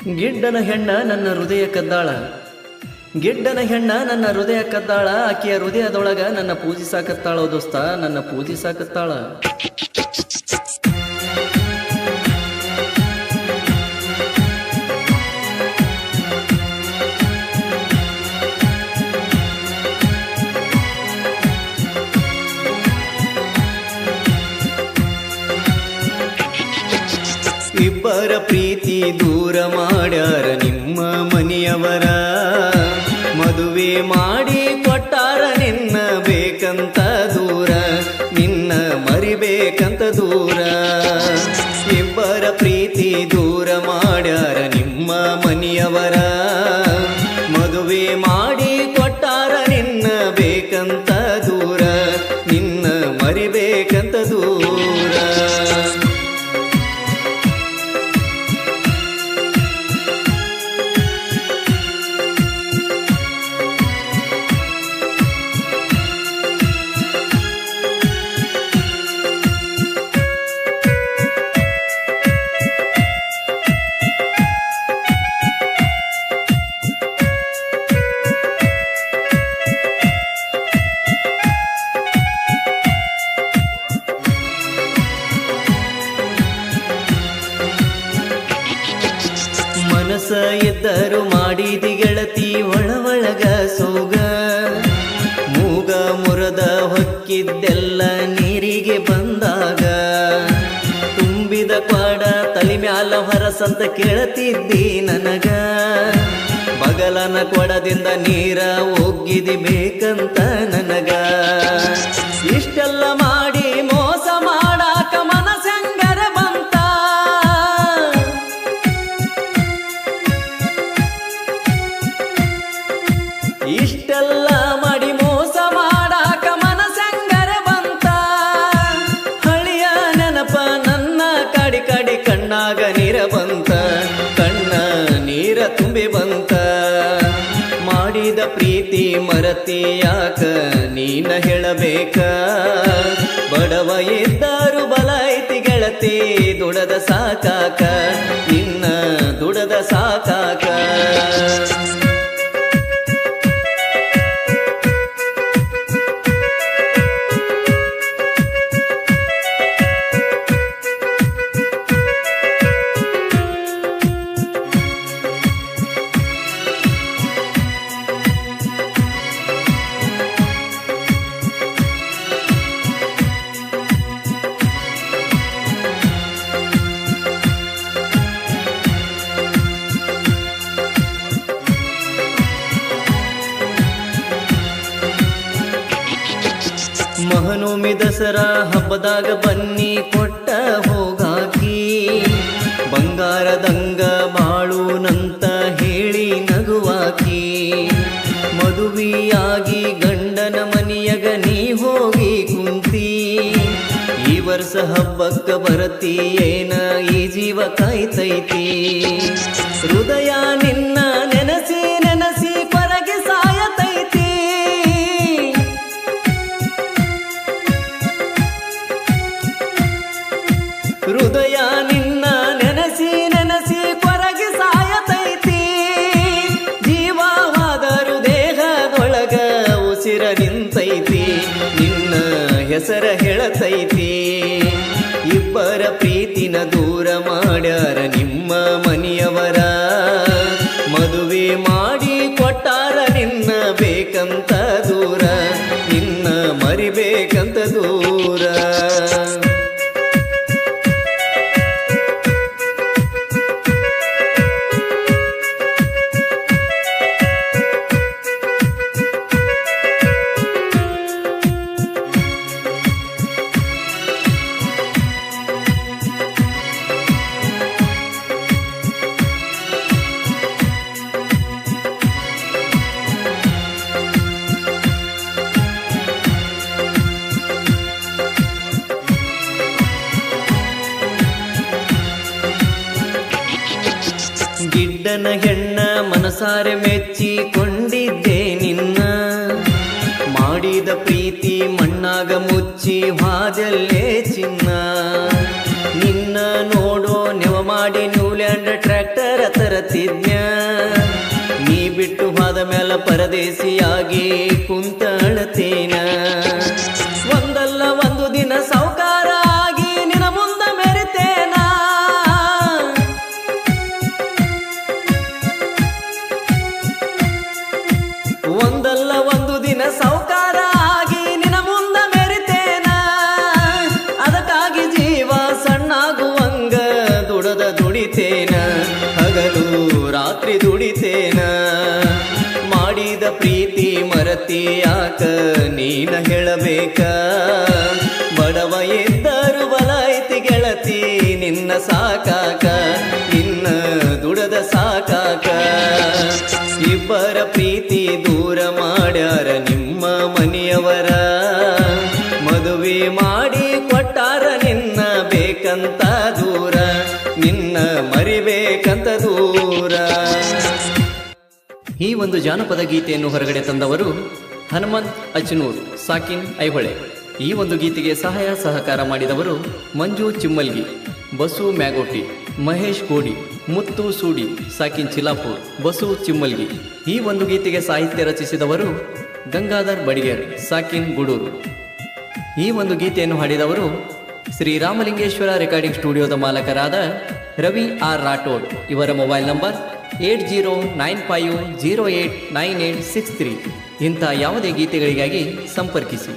ಗಿಡ್ಡನ ಹೆಣ್ಣ ನನ್ನ ಹೃದಯ ಕದ್ದಾಳ, ಗಿಡ್ಡನ ಹೆಣ್ಣ ನನ್ನ ಹೃದಯ ಕದ್ದಾಳ, ಆಕೆಯ ಹೃದಯದೊಳಗ ನನ್ನ ಪೂಜಿಸಾಕತ್ತಾಳೋ ದೋಸ್ತ, ನನ್ನ ಪೂಜಿಸಾಕತ್ತಾಳ. ಇಬ್ಬರ ಪ್ರೀತಿ ದೂರ ಮಾಡ್ಯಾರ ನಿಮ್ಮ ಮನೆಯವರ, ಮದುವೆ ಮಾಡಿ ಕೊಟ್ಟಾರ ನಿನ್ನ ಬೇಕಂತ ದೂರ, ನಿನ್ನ ಮರಿಬೇಕಂತ ದೂರ. ಇಬ್ಬರ ಪ್ರೀತಿ ದೂರ ಮಾಡ್ಯಾರ ನಿಮ್ಮ ಮನೆಯವರ, ಮದುವೆ ಮಾಡಿ ಕೊಟ್ಟಾರ ನಿನ್ನ ಬೇಕಂತ ದೂರ, ನಿನ್ನ ಮರಿಬೇಕಂತ ದೂರ. ಮನಸ ಇದ್ದರು ಮಾಡಿದಿ ಗೆಳತಿ ಒಳಗ ಸೋಗ, ಮೂಗ ಮುರದ ಹೊಕ್ಕಿದ್ದೆಲ್ಲ ನೀರಿಗೆ ಬಂದಾಗ, ತುಂಬಿದ ಕ್ವಾಡ ತಲೆ ಮ್ಯಾಲ ಹೊರಸಂತ ಕೇಳತಿದ್ದಿ ನನಗ, ಬಗಲನ ಕೊಡದಿಂದ ನೀರ ಒಗ್ಗಿದಿ ಬೇಕಂತ ನನಗ. ಇಷ್ಟೆಲ್ಲ ಮಾಡಿ ಮೋಸ ಮಾಡಾಕ ಮನಸಂಗರ ಬಂತ, ಇಷ್ಟೆಲ್ಲ ಮಾಡಿ ಮೋಸ ಮಾಡಾಕ ಮನಸಂಗರ ಬಂತ. ಹಳಿಯ ನೆನಪ ನನ್ನ ಕಾಡಿ ಕಾಡಿ ಕಣ್ಣಾಗ ನೀರ ಬಂತ, ಕಣ್ಣ ನೀರ ತುಂಬಿ ಬಂತ. ಮಾಡಿದ ಪ್ರೀತಿ ಮರತಿ ಯಾಕ ನೀನ ಹೇಳಬೇಕ, ಬಡವ ಇದ್ದರು ಬಲ ಐತಿ ಗೆಳತಿ ದುಡದ ಸಾಕಾಕ, ನಿನ್ನ ದುಡದ ಸಾಕಾಕ. ಮಹನೋಮಿ ದಸರಾ ಹಬ್ಬದಾಗ ಬನ್ನಿ ಕೊಟ್ಟ ಹೋಗಾಕಿ, ಬಂಗಾರದಂಗ ಬಾಳುನಂತ ಹೇಳಿ ನಗುವಾಕಿ. ಮದುವೆಯಾಗಿ ಗಂಡನ ಮನೆಯಗ ನೀ ಹೋಗಿ ಕುಂತಿ, ಈ ವರ್ಷ ಹಬ್ಬಕ್ಕ ಬರತಿ ಏನ ಈ ಜೀವ ಕಾಯ್ತೈತಿ. ಹೃದಯ ನಿನ್ನ ನೆನಸಿ ನೆನಸಿ ಕೊರಗೆ ಸಾಯತೈತಿ, ಹೃದಯ ನಿನ್ನ ನೆನಸಿ ನೆನಸಿ ಕೊರಗಿ ಸಾಯತೈತಿ. ಜೀವವಾದರೂ ದೇಹದೊಳಗ ಉಸಿರ ನಿಂತೈತಿ, ನಿನ್ನ ಹೆಸರ ಹೇಳತೈತಿ. ಇಬ್ಬರ ಪ್ರೀತಿನ ದೂರ ಮಾಡ್ಯಾರ ನಿಮ್ಮ ಮನೆಯವರ, ಮದುವೆ ಮಾಡಿ ಕೊಟ್ಟಾರ ನಿನ್ನ ಬೇಕಂತ ದೂರ, ನಿನ್ನ ಮರಿಬೇಕಂತ ದೂರ. ಗಿಡ್ಡನ ಹೆಣ್ಣ ಮನಸಾರೆ ಮೆಚ್ಚಿಕೊಂಡಿದ್ದೆ ನಿನ್ನ, ಮಾಡಿದ ಪ್ರೀತಿ ಮಣ್ಣಾಗ ಮುಚ್ಚಿ ಹಾದಲ್ಲೇ ಚಿನ್ನ. ನಿನ್ನ ನೋಡೋ ನೆವ ಮಾಡಿ ನ್ಯೂಲ್ಯಾಂಡ್ ಟ್ರ್ಯಾಕ್ಟರ್ ವರ ತರತಿದ್ನ್ಯ ನೀ ಬಿಟ್ಟು ಹೋದ ಮೇಲೆ ಪರದೇಸಿಯಾಗಿ ಕುಂತಳತೇನ ಒಂದಲ್ಲ ಒಂದು ದಿನ ಸಾಹುಕಾರ ಆಗಿ ನಿನ್ನ ಮುಂದ ಮೆರಿತೇನ ಒಂದಲ್ಲ ಒಂದು ದಿನ ಸಾಹುಕಾರ ಆಗಿ ನಿನ್ನ ಮುಂದ ಮೆರಿತೇನ ಅದಕ್ಕಾಗಿ ಜೀವ ಸಣ್ಣಾಗುವಂಗ ದುಡಿತೇನ ಹಗಲು ರಾತ್ರಿ ದುಡಿತೇನ ಮಾಡಿದ ಪ್ರೀತಿ ಮರತಿ ಯಾಕ ನೀನ ಹೇಳಬೇಕ ಬಡವ ಇದ್ದರು ಬಲ ಐತಿ ಗೆಳತಿ ನಿನ್ನ ಸಾಕಾಕ ನಿನ್ನ ದುಡದ ಸಾಕಾಕ ಇಬ್ಬರ ಪ್ರೀತಿ ದೂರ ಮಾಡ್ಯಾರ ನಿಮ್ಮ ಮನೆಯವರ ಮದುವೆ ಮಾಡಿ ಕೊಟ್ಟಾರ ನಿನ್ನ ಬೇಕಂತ ದೂರ ನಿನ್ನ ಮರಿಬೇಕಂತ ದೂರ. ಈ ಒಂದು ಜಾನಪದ ಗೀತೆಯನ್ನು ಹೊರಗಡೆ ತಂದವರು ಹನುಮಂತ್ ಅಚನೂರ್, ಸಾಕಿನ್ ಐಹೊಳೆ. ಈ ಒಂದು ಗೀತೆಗೆ ಸಹಾಯ ಸಹಕಾರ ಮಾಡಿದವರು ಮಂಜು ಚಿಮ್ಮಲ್ಗಿ, ಬಸು ಮ್ಯಾಗೋಟಿ, ಮಹೇಶ್ ಗೋಡಿ, ಮುತ್ತು ಸೂಡಿ, ಸಾಕಿನ್ ಚಿಲಾಪುರ್, ಬಸು ಚಿಮ್ಮಲ್ಗಿ. ಈ ಒಂದು ಗೀತೆಗೆ ಸಾಹಿತ್ಯ ರಚಿಸಿದವರು ಗಂಗಾಧರ್ ಬಡಿಗೇರ್, ಸಾಕಿನ್ ಗುಡೂರು. ಈ ಒಂದು ಗೀತೆಯನ್ನು ಹಾಡಿದವರು ಶ್ರೀರಾಮಲಿಂಗೇಶ್ವರ ರೆಕಾರ್ಡಿಂಗ್ ಸ್ಟುಡಿಯೋದ ಮಾಲಕರಾದ ರವಿ ಆರ್ ರಾಠೋಡ್. ಇವರ ಮೊಬೈಲ್ ನಂಬರ್ 8095089863. ಇಂಥ ಯಾವುದೇ ಗೀತೆಗಳಿಗಾಗಿ ಸಂಪರ್ಕಿಸಿ.